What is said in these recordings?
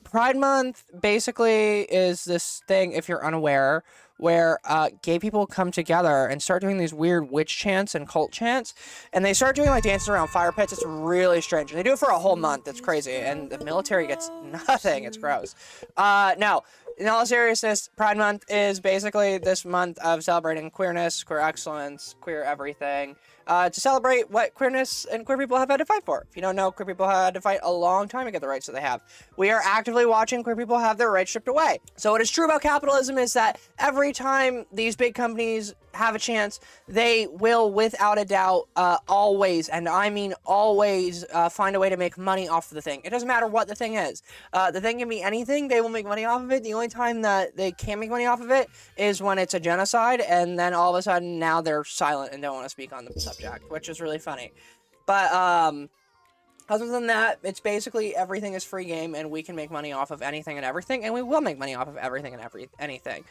Pride Month basically is this thing, if you're unaware, where gay people come together and start doing these weird witch chants and cult chants, and they start doing like dances around fire pits. It's really strange. They do it for a whole month. It's crazy, and the military gets nothing. It's gross. No, in all seriousness, Pride Month is basically this month of celebrating queerness, queer excellence, queer everything. To celebrate what queerness and queer people have had to fight for. If you don't know, queer people had to fight a long time to get the rights that they have. We are actively watching queer people have their rights stripped away. So what is true about capitalism is that every time these big companies have a chance, they will, without a doubt, always, and I mean always, find a way to make money off of the thing. It doesn't matter what the thing is. The thing can be anything. They will make money off of it. The only time that they can't make money off of it is when it's a genocide, and then all of a sudden now they're silent and don't want to speak on the subject, which is really funny. But other than that, it's basically everything is free game, and we can make money off of anything and everything, and we will make money off of everything and anything.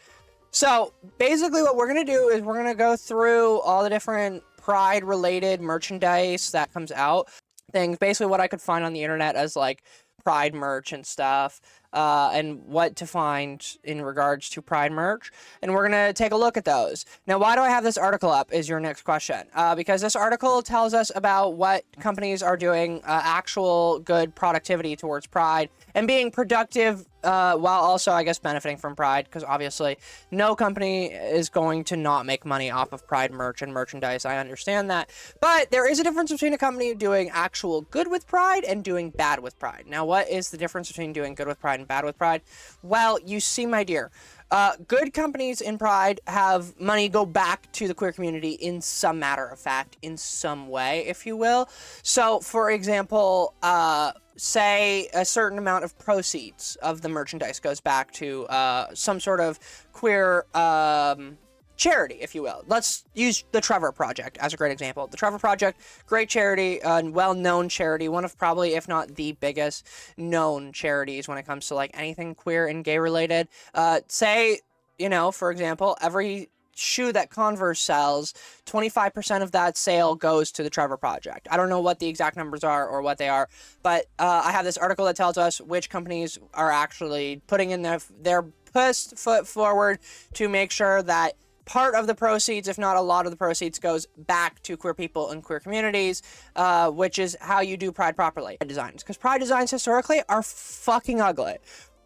So basically what we're going to do is we're going to go through all the different Pride-related merchandise that comes out. Things, basically what I could find on the internet as like Pride merch and stuff, and what to find in regards to Pride merch, and we're gonna take a look at those. Now, why do I have this article up is your next question. Because this article tells us about what companies are doing actual good productivity towards Pride and being productive while also, I guess, benefiting from Pride, because obviously no company is going to not make money off of Pride merch and merchandise. I understand that, but there is a difference between a company doing actual good with Pride and doing bad with Pride. Now, what is the difference between doing good with Pride and bad with Pride? Well, you see, my dear, good companies in Pride have money go back to the queer community in some matter of fact, in some way, if you will. So, for example, say a certain amount of proceeds of the merchandise goes back to some sort of queer charity, if you will. Let's use the Trevor Project as a great example. The Trevor Project, great charity, well-known charity, one of probably, if not the biggest known charities when it comes to like anything queer and gay related. Say, you know, for example, every shoe that Converse sells, 25% of that sale goes to the Trevor Project. I don't know what the exact numbers are or what they are, but I have this article that tells us which companies are actually putting in their foot forward to make sure that part of the proceeds, if not a lot of the proceeds, goes back to queer people and queer communities, which is how you do Pride properly. Designs, because Pride designs historically are fucking ugly.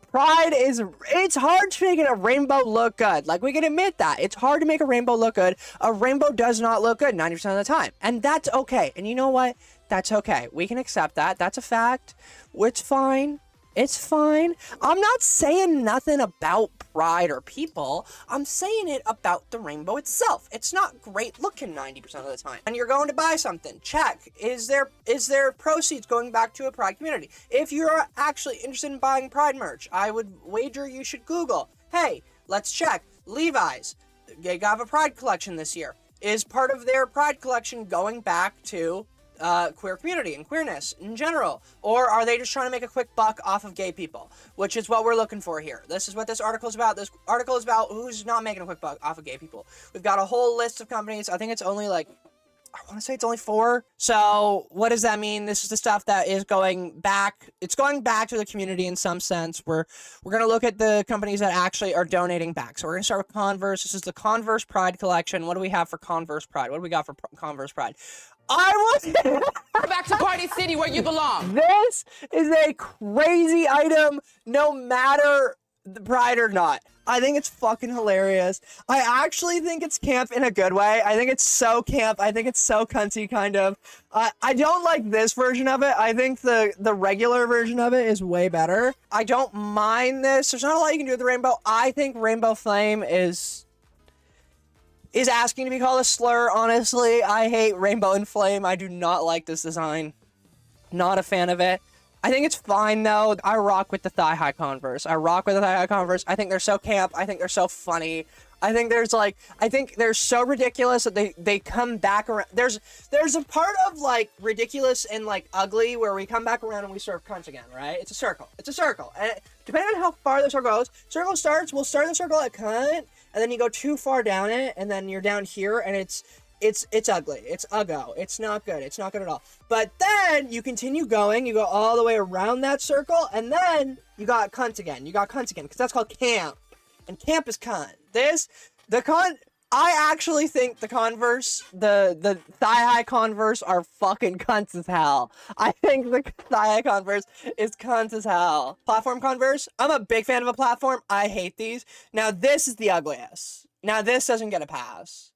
Pride it's hard to make a rainbow look good. Like, we can admit that. It's hard to make a rainbow look good. A rainbow does not look good 90% of the time. And that's okay. And you know what? That's okay. We can accept that. That's a fact. It's fine. It's fine. I'm not saying nothing about Pride or people. I'm saying it about the rainbow itself. It's not great looking 90% of the time. And you're going to buy something. Check. Is there proceeds going back to a Pride community? If you're actually interested in buying Pride merch, I would wager you should Google, hey, let's check. Levi's, they have a Pride collection this year. Is part of their Pride collection going back to queer community and queerness in general? Or are they just trying to make a quick buck off of gay people? Which is what we're looking for here. This is what this article is about. This article is about who's not making a quick buck off of gay people. We've got a whole list of companies. I think it's only like, I want to say it's only 4. So what does that mean? This is the stuff that is going back. It's going back to the community in some sense. We're going to look at the companies that actually are donating back. So we're going to start with Converse. This is the Converse Pride collection. What do we have for Converse Pride? What do we got for Converse Pride? Back to Party City where you belong. This is a crazy item, no matter the Pride or not. I think it's fucking hilarious. I actually think it's camp in a good way. I think it's so camp. I think it's so cunty, kind of. I don't like this version of it. I think the regular version of it is way better. I don't mind this. There's not a lot you can do with the rainbow. I think Rainbow Flame is asking to be called a slur, honestly. I hate Rainbow and Flame. I do not like this design. Not a fan of it. I think it's fine, though. I rock with the thigh-high Converse. I think they're so camp. I think they're so funny. I think they're so ridiculous that they come back around. There's a part of, like, ridiculous and, like, ugly where we come back around and we serve cunts again, right? It's a circle. And depending on how far the circle goes, we'll start the circle at cunt, and then you go too far down it, and then you're down here, and it's it's ugly. It's uggo. It's not good. It's not good at all. But then you continue going. You go all the way around that circle, and then you got cunt again. You got cunt again, because that's called camp. And camp is cunt. I actually think the Converse, the thigh-high Converse are fucking cunts as hell. I think the thigh-high Converse is cunts as hell. Platform Converse, I'm a big fan of a platform. I hate these. Now, this is the ugliest. Now, this doesn't get a pass.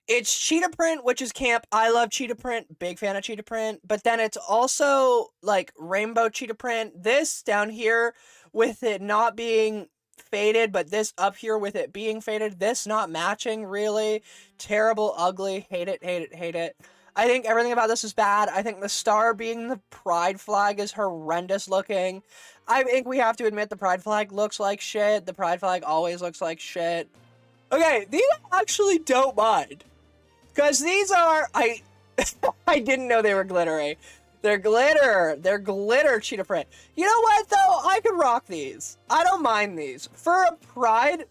It's cheetah print, which is camp. I love cheetah print. Big fan of cheetah print. But then it's also, like, rainbow cheetah print. This down here, with it not being faded, but this up here with it being faded, this not matching, really terrible, ugly, hate it, hate it, hate it. I think everything about this is bad. I think the star being the pride flag is horrendous looking. I think we have to admit the pride flag looks like shit. The pride flag always looks like shit. Okay, these I actually don't mind, because these are, I didn't know they were glittery. They're glitter cheetah print. You know what though? I could rock these. I don't mind these. For a pride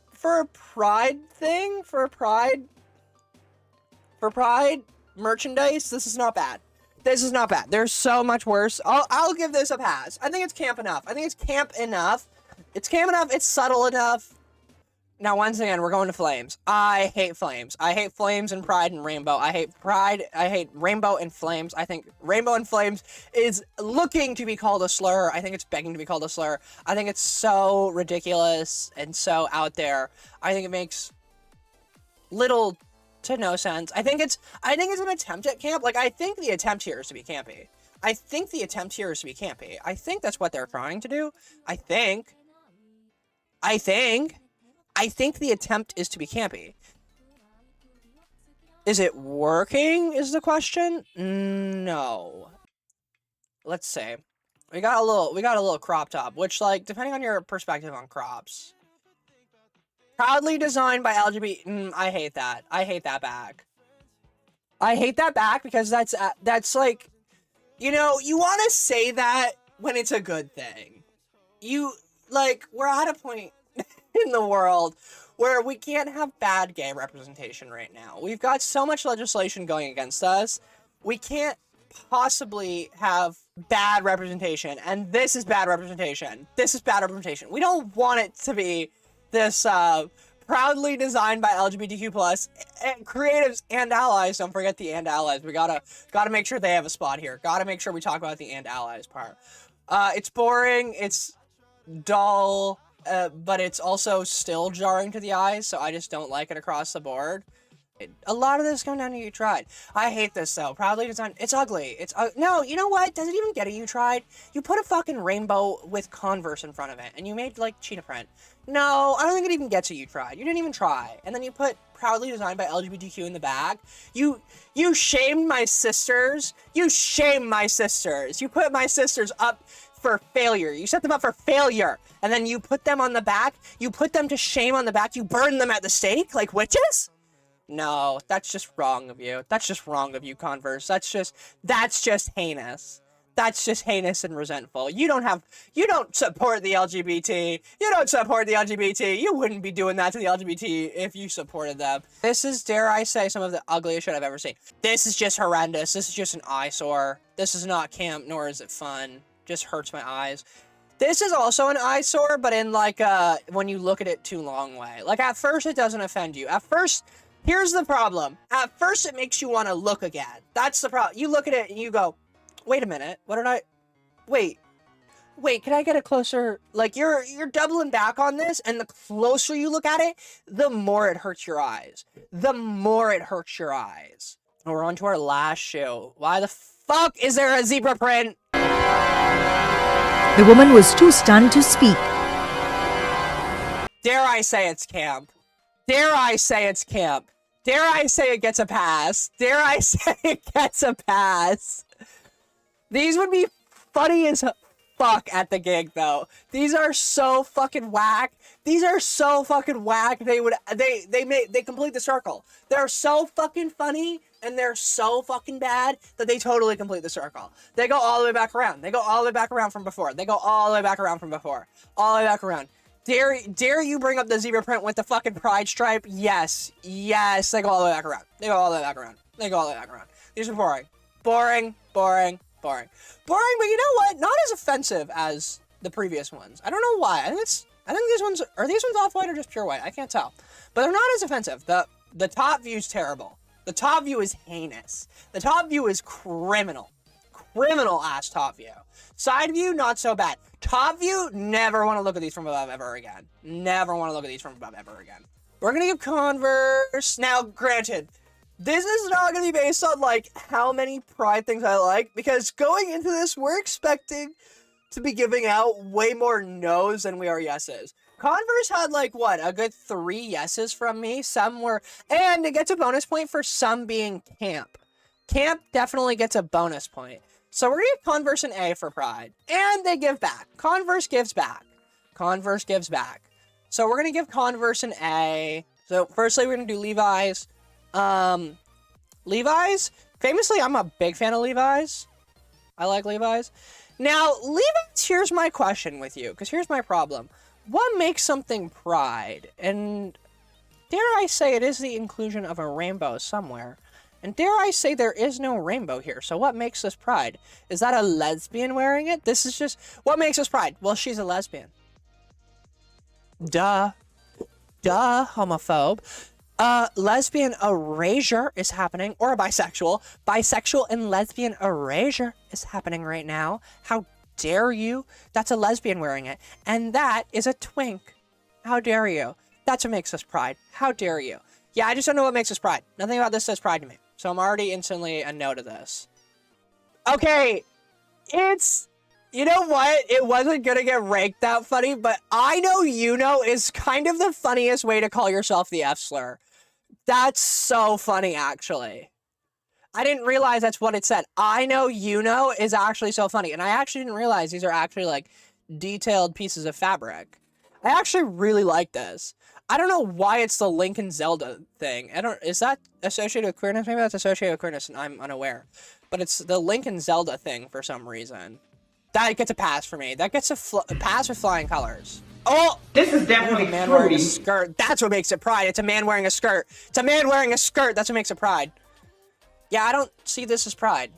merchandise, this is not bad. This is not bad. There's so much worse. I'll give this a pass. I think it's camp enough. It's camp enough. It's subtle enough. Now, once again, we're going to flames. I hate flames. I hate flames and pride and rainbow. I hate pride. I hate rainbow and flames. I think rainbow and flames is looking to be called a slur. I think it's begging to be called a slur. I think it's so ridiculous and so out there. I think it makes little to no sense. I think it's an attempt at camp. Like, I think the attempt here is to be campy. I think that's what they're trying to do. I think the attempt is to be campy. Is it working, is the question? No. Let's say. We got a little crop top, which, like, depending on your perspective on crops. Proudly designed by LGBT. I hate that. I hate that back. I hate that back because that's like, you know, you want to say that when it's a good thing. We're at a point in the world where we can't have bad gay representation right now. We've got so much legislation going against us. We can't possibly have bad representation, and this is bad representation. We don't want it to be this proudly designed by LGBTQ plus creatives and allies. Don't forget the and allies. We gotta make sure they have a spot here. Gotta make sure we talk about the and allies part. It's boring. It's dull. But it's also still jarring to the eyes, so I just don't like it across the board. A lot of this comes down to you tried. I hate this though. Proudly designed. It's ugly. No, you know what? Does it even get it? You tried. You put a fucking rainbow with Converse in front of it, and you made like cheetah print. No, I don't think it even gets it. You tried. You didn't even try. And then you put proudly designed by LGBTQ in the back. You shamed my sisters. You put my sisters up for failure. You set them up for failure. And then you put them on the back. You put them to shame on the back. You burn them at the stake like witches? No, that's just wrong of you. That's just wrong of you, Converse. That's just heinous. That's just heinous and resentful. You don't support the LGBT. You wouldn't be doing that to the LGBT if you supported them. This is, dare I say, some of the ugliest shit I've ever seen. This is just horrendous. This is just an eyesore. This is not camp, nor is it fun. Just hurts my eyes. This is also an eyesore, but in like when you look at it too long way. Like at first it doesn't offend you. At first, here's the problem. At first it makes you want to look again. That's the problem. You look at it and you go, wait a minute, wait, can I get a closer, like you're doubling back on this, and the closer you look at it, the more it hurts your eyes. And we're on to our last shoe. Why the fuck is there a zebra print? The woman was too stunned to speak. Dare I say it's camp? Dare I say it gets a pass? These would be funny as fuck at the gig, though. These are so fucking whack. They complete the circle. They're so fucking funny and they're so fucking bad that they totally complete the circle. They go all the way back around. From before. All the way back around. Dare you bring up the zebra print with the fucking pride stripe? Yes. Yes. They go all the way back around. They go all the way back around. They go all the way back around. These are boring. Boring. Boring. Boring. Boring, but you know what? Not as offensive as the previous ones. I don't know why. I think these ones are these ones off-white or just pure white? I can't tell. But they're not as offensive. The top view's terrible. The top view is heinous. The top view is criminal. Criminal ass top view. Side view, not so bad. Top view, never want to look at these from above ever again. Never want to look at these from above ever again. We're going to give Converse. Now, granted, this is not going to be based on, like, how many Pride things I like, because going into this, we're expecting to be giving out way more no's than we are yeses. Converse had, like, what, a good 3 yeses from me? Some were, and it gets a bonus point for some being camp. Camp definitely gets a bonus point. So we're going to give Converse an A for Pride. And they give back. Converse gives back. Converse gives back. So we're going to give Converse an A. So firstly, we're going to do Levi's. Levi's, famously, I'm a big fan of Levi's. I like Levi's. Now, Levi's, here's my question with you, because here's my problem. What makes something Pride? And dare I say it is the inclusion of a rainbow somewhere. And dare I say there is no rainbow here. So what makes this Pride? Is that a lesbian wearing it? This is just... What makes us Pride? Well, she's a lesbian. Duh. Duh, homophobe. Lesbian erasure is happening. Or a bisexual. Bisexual and lesbian erasure is happening right now. How dare you? That's a lesbian wearing it. And that is a twink. How dare you? That's what makes us Pride. How dare you? Yeah, I just don't know what makes us Pride. Nothing about this says Pride to me. So I'm already instantly a no to this. Okay, it's... You know what? It wasn't gonna get ranked that funny, but I know you know is kind of the funniest way to call yourself the F slur. That's so funny, actually. I didn't realize that's what it said. I know you know is actually so funny. And I actually didn't realize these are actually, like, detailed pieces of fabric. I actually really like this. I don't know why it's the Link and Zelda thing. Is that associated with queerness? Maybe that's associated with queerness and I'm unaware. But it's the Link and Zelda thing for some reason. That gets a pass for me. That gets a pass with flying colors. Oh! This is definitely a man wearing a skirt. That's what makes it Pride. It's a man wearing a skirt. It's a man wearing a skirt. That's what makes it Pride. Yeah, I don't see this as Pride.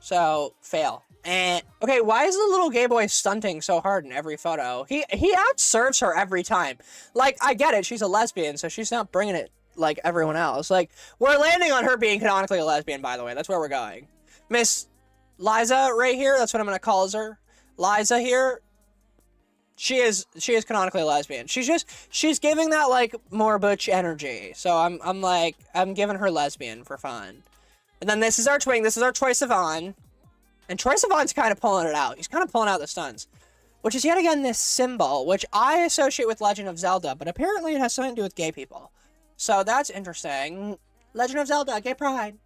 So, fail. Okay, why is the little gay boy stunting so hard in every photo? He outserves her every time. Like, I get it, she's a lesbian, so she's not bringing it like everyone else. Like, we're landing on her being canonically a lesbian, by the way. That's where we're going. Miss Liza right here, that's what I'm gonna call her. Liza here, she is canonically a lesbian. She's giving that, like, more butch energy. So I'm giving her lesbian for fun. And then this is our twink, this is our Troye Sivan. And Troye Sivan's kind of pulling it out. He's kind of pulling out the stunts. Which is yet again this symbol, which I associate with Legend of Zelda, but apparently it has something to do with gay people. So that's interesting. Legend of Zelda, gay pride.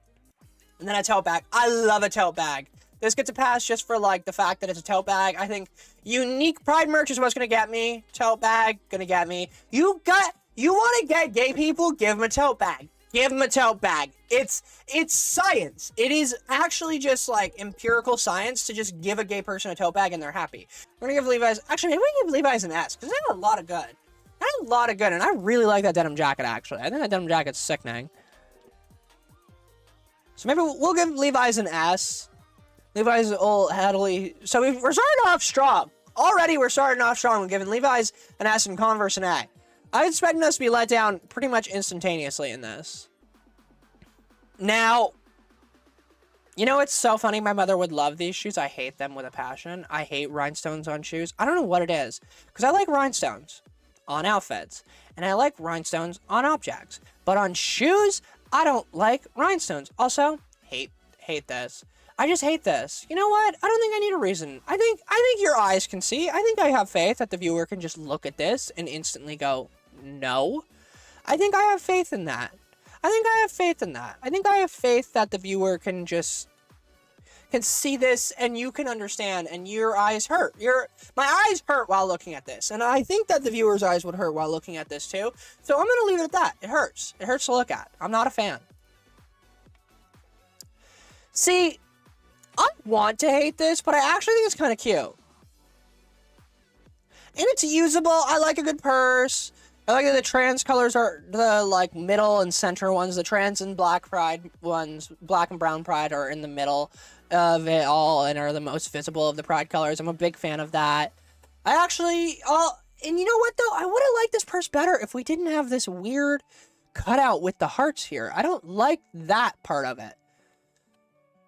And then a tote bag. I love a tote bag. This gets a pass just for, like, the fact that it's a tote bag. I think unique pride merch is what's gonna get me. Tote bag, gonna get me. You want to get gay people? Give them a tote bag. Give them a tote bag. It's science. It is actually just, like, empirical science to just give a gay person a tote bag and they're happy. We're gonna give Levi's... Actually, maybe we give Levi's an S, because they have a lot of good. They have a lot of good, and I really like that denim jacket, actually. I think that denim jacket's sickening. So maybe we'll give Levi's an S. Levi's old heavily... So we're starting off strong. Already we're starting off strong. We're giving Levi's an S and Converse an A. I expecting us to be let down pretty much instantaneously in this. Now, you know what's so funny? My mother would love these shoes. I hate them with a passion. I hate rhinestones on shoes. I don't know what it is. Because I like rhinestones on outfits. And I like rhinestones on objects. But on shoes, I don't like rhinestones. Also, hate this. I just hate this. You know what? I don't think I need a reason. I think your eyes can see. I think I have faith that the viewer can just look at this and instantly go, no. I think I have faith in that. I think I have faith that the viewer can see this and you can understand and your eyes hurt. My eyes hurt while looking at this. And I think that the viewer's eyes would hurt while looking at this too. So I'm going to leave it at that. It hurts. It hurts to look at. I'm not a fan. See, I want to hate this, but I actually think it's kind of cute. And it's usable. I like a good purse. I like that the trans colors are the like middle and center ones. The trans and black pride ones, black and brown pride, are in the middle of it all and are the most visible of the pride colors. I'm a big fan of that. I actually, and you know what though? I would have liked this purse better if we didn't have this weird cutout with the hearts here. I don't like that part of it.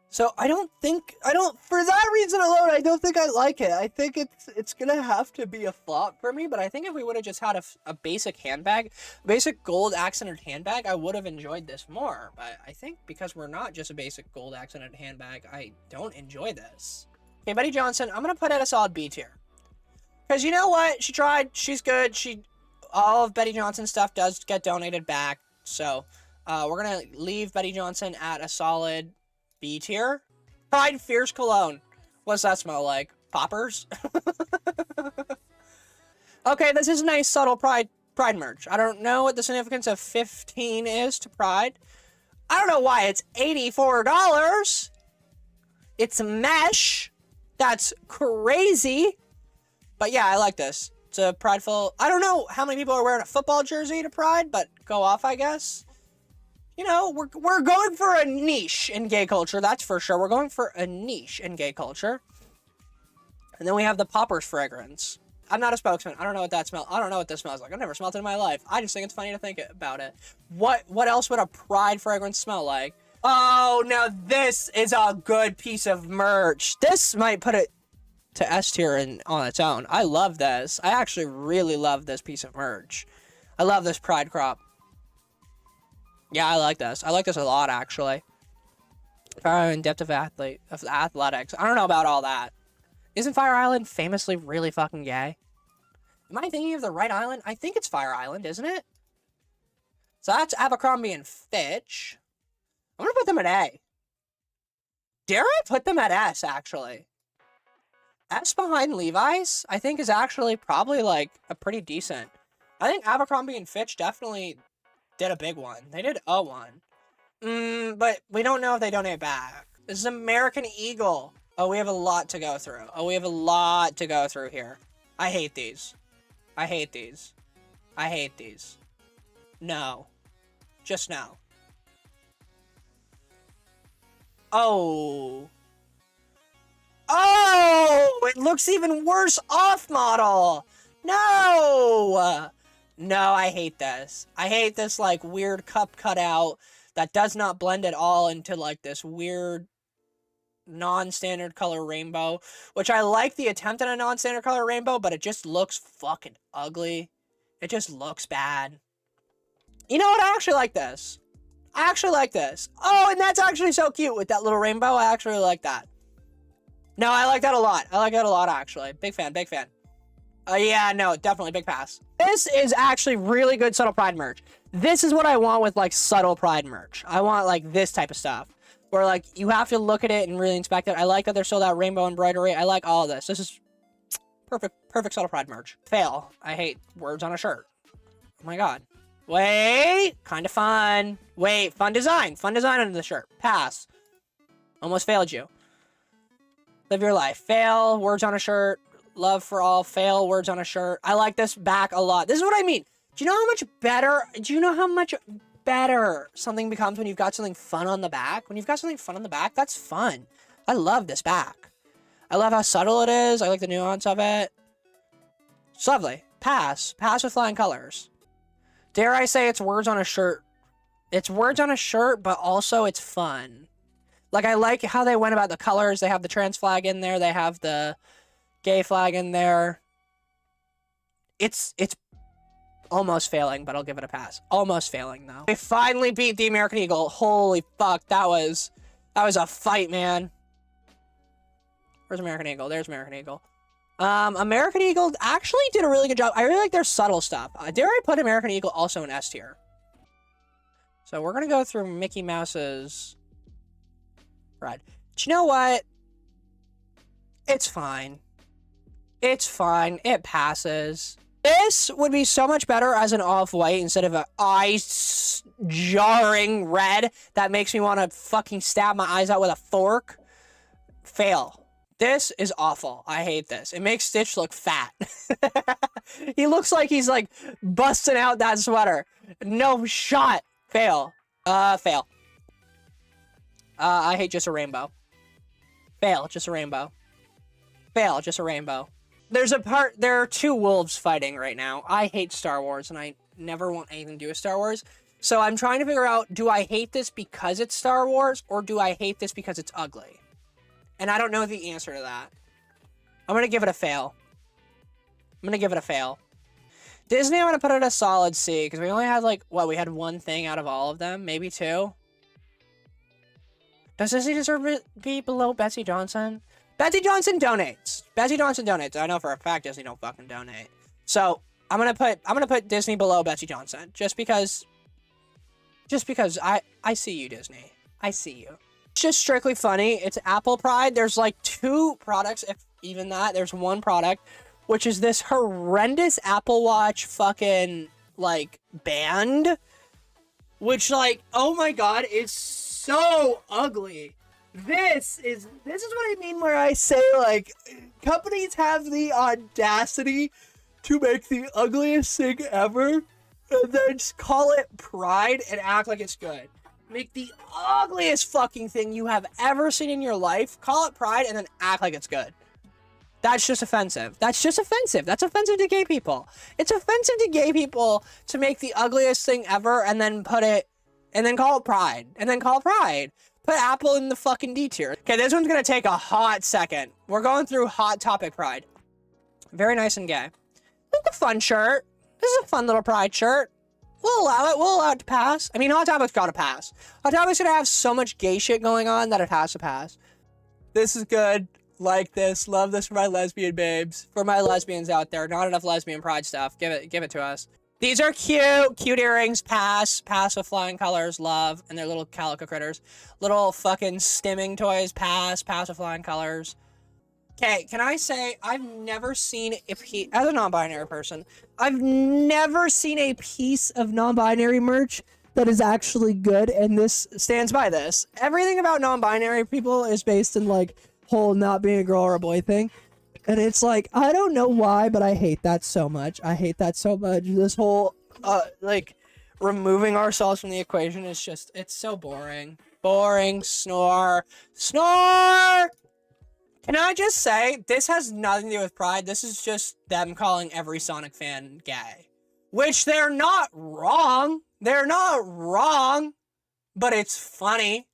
So for that reason alone, I don't think I like it. I think it's gonna have to be a flop for me, but I think if we would have just had a basic handbag, basic gold accented handbag, I would have enjoyed this more. But I think because we're not just a basic gold accented handbag, I don't enjoy this. Okay, Betty Johnson, I'm gonna put at a solid B tier. Because you know what? She tried, she's good, all of Betty Johnson's stuff does get donated back, so we're gonna leave Betty Johnson at a solid B tier. Pride Fierce Cologne. What's that smell like? Poppers? Okay, this is nice, subtle Pride merch. I don't know what the significance of 15 is to Pride. I don't know why it's $84. It's mesh. That's crazy. But yeah, I like this. It's a prideful... I don't know how many people are wearing a football jersey to Pride, but go off, I guess. You know, we're going for a niche in gay culture, that's for sure. We're going for a niche in gay culture. And then we have the Poppers fragrance. I'm not a spokesman. I don't know what that smells. I don't know what this smells like. I've never smelled it in my life. I just think it's funny to think about it. What else would a Pride fragrance smell like? Oh, now this is a good piece of merch. This might put it to S tier on its own. I love this. I actually really love this piece of merch. I love this Pride crop. Yeah, I like this. I like this a lot, actually. Fire in depth of athletics. I don't know about all that. Isn't Fire Island famously really fucking gay? Am I thinking of the right island? I think it's Fire Island, isn't it? So that's Abercrombie and Fitch. I'm gonna put them at A. Dare I put them at S, actually? S behind Levi's, I think, is actually probably, like, a pretty decent. I think Abercrombie and Fitch definitely did a big one. They did a one. But we don't know if they donate back. This is American Eagle. Oh, we have a lot to go through. Oh, we have a lot to go through here. I hate these. I hate these. I hate these. No. Just no. Oh. Oh! It looks even worse off model! No! No, I hate this. I hate this, like, weird cup cutout that does not blend at all into, like, this weird non-standard color rainbow, which I like the attempt at a non-standard color rainbow, but it just looks fucking ugly. It just looks bad. You know what? I actually like this. I actually like this. Oh, and that's actually so cute with that little rainbow. I actually like that. No, I like that a lot. I like that a lot, actually. Big fan, big fan. Yeah, no, definitely big pass. This is actually really good subtle Pride merch. This is what I want with, like, subtle Pride merch. I want, like, this type of stuff. Where, like, you have to look at it and really inspect it. I like that there's still that rainbow embroidery. I like all of this. This is perfect subtle Pride merch. Fail. I hate words on a shirt. Oh my god. Wait! Kinda fun. Wait, fun design. Fun design under the shirt. Pass. Almost failed you. Live your life. Fail. Words on a shirt. Love for all. Fail. Words on a shirt. I like this back a lot. This is what I mean. Do you know how much better? Do you know how much better something becomes when you've got something fun on the back? When you've got something fun on the back, that's fun. I love this back. I love how subtle it is. I like the nuance of it. It's lovely. Pass. Pass with flying colors. Dare I say it's words on a shirt? It's words on a shirt, but also it's fun. Like, I like how they went about the colors. They have the trans flag in there. They have the gay flag in there. It's almost failing, but I'll give it a pass. Almost failing, though. They finally beat the American Eagle. Holy fuck, that was a fight, man. Where's American Eagle? There's American Eagle. American Eagle actually did a really good job. I really like their subtle stuff. Dare I put American Eagle also in S tier? So we're gonna go through Mickey Mouse's Pride. But you know what? It's fine. It's fine. It passes. This would be so much better as an off-white instead of an eye-jarring red that makes me want to fucking stab my eyes out with a fork. Fail. This is awful. I hate this. It makes Stitch look fat. He looks like he's like busting out that sweater. No shot. Fail. Fail. I hate just a rainbow. Fail. Just a rainbow. Fail. Just a rainbow. There are two wolves fighting right now. I hate Star Wars and I never want anything to do with Star Wars. So I'm trying to figure out, do I hate this because it's Star Wars or do I hate this because it's ugly? And I don't know the answer to that. I'm going to give it a fail. I'm going to give it a fail. Disney, I'm going to put it a solid C, because we only had, like, what, we had one thing out of all of them? Maybe two? Does Disney deserve to be below Betsy Johnson? Betsy Johnson donates. Betsy Johnson donates. I know for a fact Disney don't fucking donate. So, I'm going to put Disney below Betsy Johnson, just because I see you, Disney. I see you. It's just strictly funny. It's Apple Pride. There's like two products, if even that. There's one product, which is this horrendous Apple Watch fucking, like, band. Which, like, oh my god, is so ugly. This is what I mean where I say, like, companies have the audacity to make the ugliest thing ever and then just call it Pride and act like it's good. Make the ugliest fucking thing you have ever seen in your life, call it Pride, and then act like it's good. That's just offensive. That's just offensive. That's offensive to gay people. It's offensive to gay people to make the ugliest thing ever and then call it Pride. And then call it Pride. Put Apple in the fucking D tier. Okay, this one's gonna take a hot second. We're going through Hot Topic Pride. Very nice and gay. This is a fun shirt. This is a fun little Pride shirt. We'll allow it. We'll allow it to pass. I mean, Hot Topic's gotta pass. Hot Topic's gonna have so much gay shit going on that it has to pass. This is good. Like this. Love this for my lesbian babes. For my lesbians out there. Not enough lesbian Pride stuff. Give it to us. These are cute. Cute earrings. Pass. Pass with flying colors. Love. And they're little calico critters. Little fucking stimming toys. Pass. Pass with flying colors. Okay, can I say, I've never seen a piece, as a non-binary person, I've never seen a piece of non-binary merch that is actually good, and this stands by this. Everything about non-binary people is based in, like, whole not being a girl or a boy thing. And it's like, I don't know why, but I hate that so much. I hate that so much. This whole, like, removing ourselves from the equation is just, it's so boring. Boring. Snore. Snore! Can I just say, this has nothing to do with Pride. This is just them calling every Sonic fan gay. Which they're not wrong. They're not wrong. But it's funny.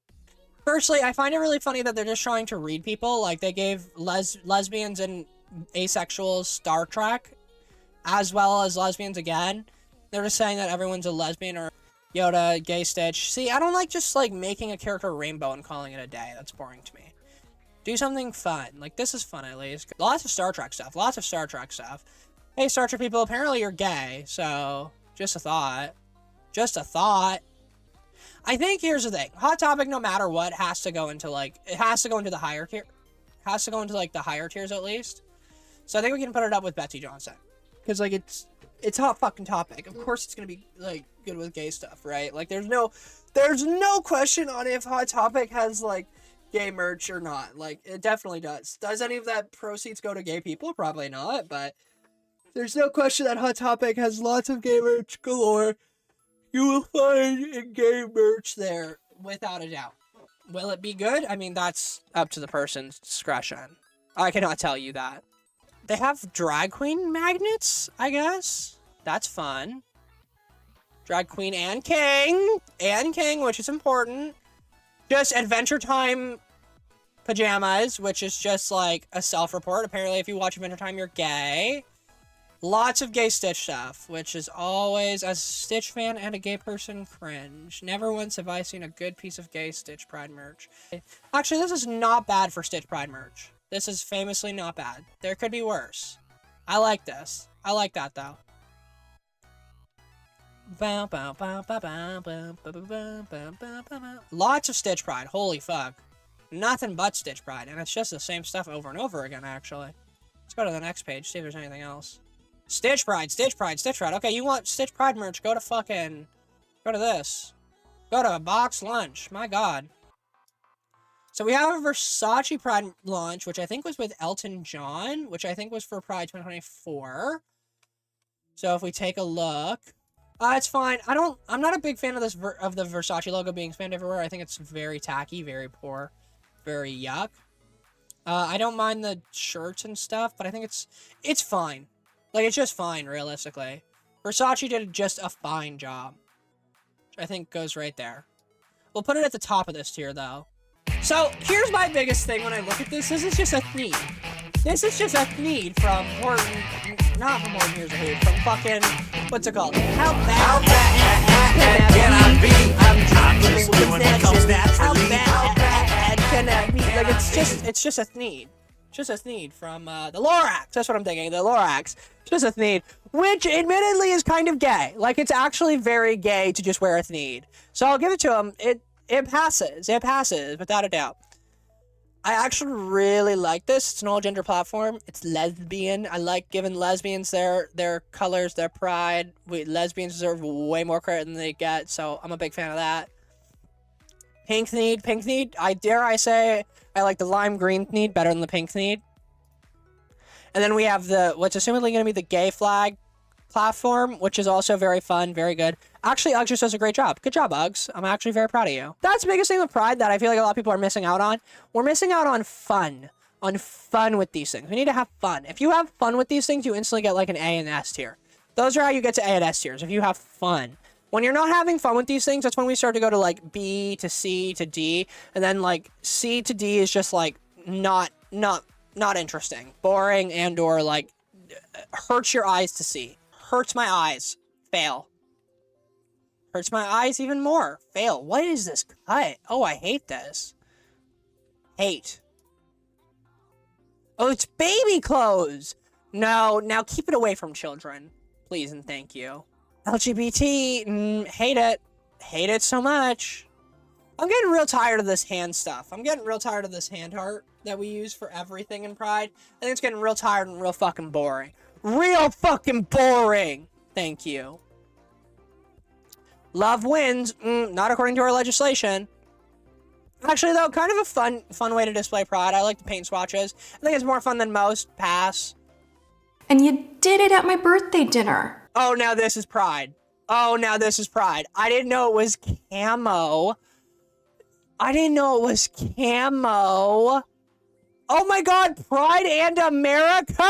Firstly, I find it really funny that they're just trying to read people. Like, they gave lesbians and asexuals Star Trek, as well as lesbians again. They're just saying that everyone's a lesbian or Yoda, gay Stitch. See, I don't like just, like, making a character rainbow and calling it a day. That's boring to me. Do something fun. Like, this is fun, at least. Lots of Star Trek stuff. Lots of Star Trek stuff. Hey, Star Trek people, apparently you're gay, so just a thought. Just a thought. I think here's the thing. Hot Topic, no matter what, has to go into, like, it has to go into the higher tier. Has to go into, like, the higher tiers, at least. So I think we can put it up with Betsy Johnson. Because, like, it's Hot fucking Topic. Of course it's gonna be, like, good with gay stuff, right? Like, there's no question on if Hot Topic has, like, gay merch or not. Like, it definitely does. Does any of that proceeds go to gay people? Probably not, but there's no question that Hot Topic has lots of gay merch galore. You will find gay merch there, without a doubt. Will it be good? I mean, that's up to the person's discretion. I cannot tell you that. They have drag queen magnets, I guess. That's fun. Drag queen and king. And king, which is important. Just Adventure Time pajamas, which is just like a self-report. Apparently, if you watch Adventure Time, you're gay. Lots of gay Stitch stuff, which is always, as a Stitch fan and a gay person, cringe. Never once have I seen a good piece of gay Stitch Pride merch. Actually, this is not bad for Stitch Pride merch. This is famously not bad. There could be worse. I like this. I like that, though. Lots of Stitch Pride. Holy fuck. Nothing but Stitch Pride. And it's just the same stuff over and over again, actually. Let's go to the next page, see if there's anything else. Stitch Pride, Stitch Pride, Stitch Pride. Okay, you want Stitch Pride merch, go to this. Go to a box lunch. My god. So we have a Versace Pride launch, which I think was with Elton John, which I think was for Pride 2024. So if we take a look, it's fine. I'm not a big fan of this of the Versace logo being spammed everywhere. I think it's very tacky, very poor, very yuck. I don't mind the shirts and stuff, but I think it's fine. Like, it's just fine, realistically. Versace did just a fine job, which I think goes right there. We'll put it at the top of this tier, though. So, here's my biggest thing when I look at this. This is just a need. This is just a need from Horton, not from Horton Hears a Hoot, from fucking, what's it called? How bad can I be? I'm just doing it comes naturally. How bad can I be? Like, it's just a need. Just a need from the Lorax. That's what I'm thinking. The Lorax. Just a need, which admittedly is kind of gay. Like, it's actually very gay to just wear a need. So I'll give it to him. It passes. It passes without a doubt. I actually really like this. It's an all-gender platform. It's lesbian. I like giving lesbians their colors, their pride. Lesbians deserve way more credit than they get, so I'm a big fan of that. Pink need. I dare say I like the lime green need better than the pink need. And then we have what's assumedly going to be the gay flag platform, which is also very fun, very good. Actually, Uggs just does a great job. Good job, Uggs. I'm actually very proud of you. That's the biggest thing with Pride that I feel like a lot of people are missing out on. We're missing out on fun. On fun with these things. We need to have fun. If you have fun with these things, you instantly get like an A and S tier. Those are how you get to A and S tiers, if you have fun. When you're not having fun with these things, that's when we start to go to like B to C to D. And then like C to D is just like not interesting. Boring and or like hurts your eyes to see. Hurts my eyes. Fail. Hurts my eyes even more. Fail. What is this cut? Oh, I hate this. Hate. Oh, it's baby clothes. No, now keep it away from children. Please and thank you. LGBT, hate it. Hate it so much. I'm getting real tired of this hand stuff. I'm getting real tired of this hand heart that we use for everything in Pride. I think it's getting real tired and real fucking boring. Real fucking boring. Thank you. Love wins. Not according to our legislation. Actually, though, kind of a fun way to display Pride. I like the paint swatches. I think it's more fun than most. Pass. And you did it at my birthday dinner. Oh, now this is Pride. Oh, now this is Pride. I didn't know it was camo. I didn't know it was camo. Oh my god, Pride and America?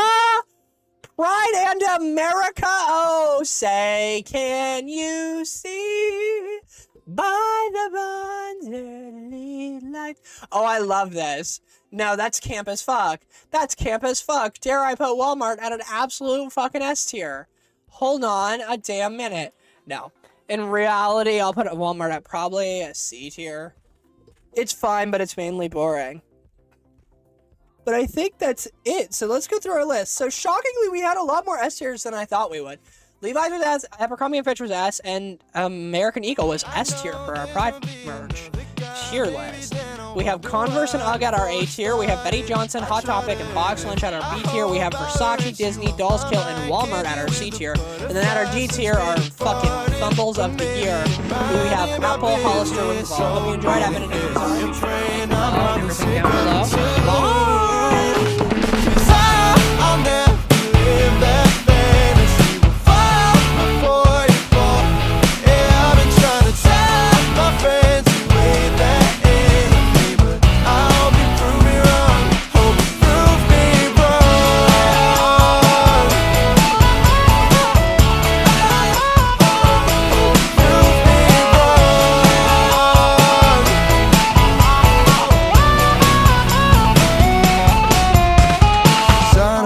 Pride and America? Oh, say, can you see by the bonds early light? Oh, I love this. No, that's camp as fuck. That's camp as fuck. Dare I put Walmart at an absolute fucking S tier? Hold on a damn minute. No. In reality, I'll put Walmart at probably a C tier. It's fine, but it's mainly boring. But I think that's it. So let's go through our list. So shockingly, we had a lot more S tiers than I thought we would. Levi's was S, Abercrombie & Fitch was S, and American Eagle was S tier for our Pride merch tier list. We have Converse and UGG at our A tier. We have Betty Johnson, Hot Topic, and Box Lunch at our B tier. We have Versace, Disney, Dolls Kill, and Walmart at our C tier. And then at our D tier are fucking fumbles of the year. We have Apple, Hollister, and Hope you enjoyed. I've been a everything down below. Bye!